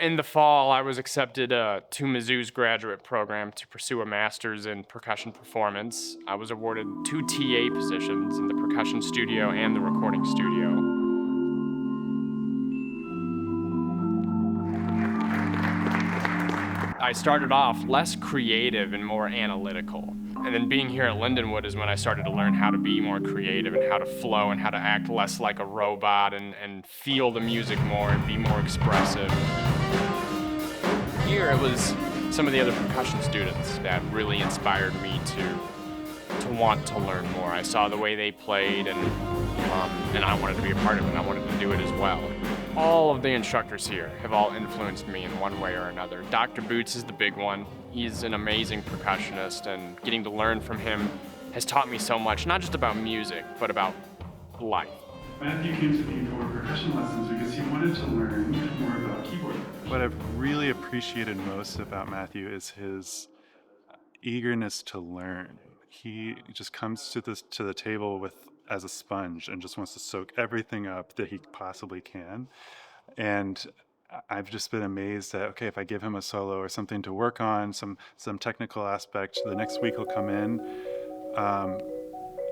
In the fall, I was accepted to Mizzou's graduate program to pursue a master's in percussion performance. I was awarded 2 TA positions in the percussion studio and the recording studio. I started off less creative and more analytical. And then being here at Lindenwood is when I started to learn how to be more creative and how to flow and how to act less like a robot and feel the music more and be more expressive. Here it was some of the other percussion students that really inspired me to want to learn more. I saw the way they played and I wanted to be a part of it and I wanted to do it as well. All of the instructors here have all influenced me in one way or another. Dr. Boots is the big one. He's an amazing percussionist, and getting to learn from him has taught me so much, not just about music, but about life. Matthew came to me for percussion lessons because he wanted to learn more about keyboard. What I've really appreciated most about Matthew is his eagerness to learn. He just comes to the table as a sponge and just wants to soak everything up that he possibly can. And I've just been amazed that, okay, if I give him a solo or something to work on, some technical aspect, the next week he'll come in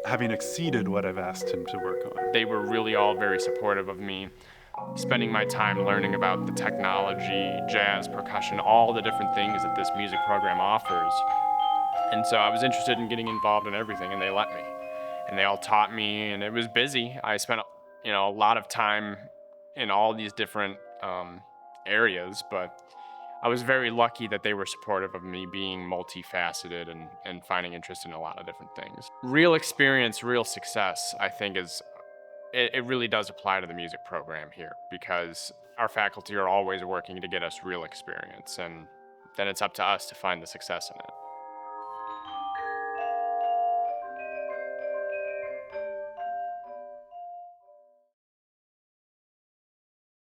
having exceeded what I've asked him to work on. They were really all very supportive of me, spending my time learning about the technology, jazz, percussion, all the different things that this music program offers. And so I was interested in getting involved in everything, and they let me. And they all taught me, and it was busy. I spent, a lot of time in all these different areas, but I was very lucky that they were supportive of me being multifaceted and finding interest in a lot of different things. Real experience, real success, I think it really does apply to the music program here, because our faculty are always working to get us real experience, and then it's up to us to find the success in it.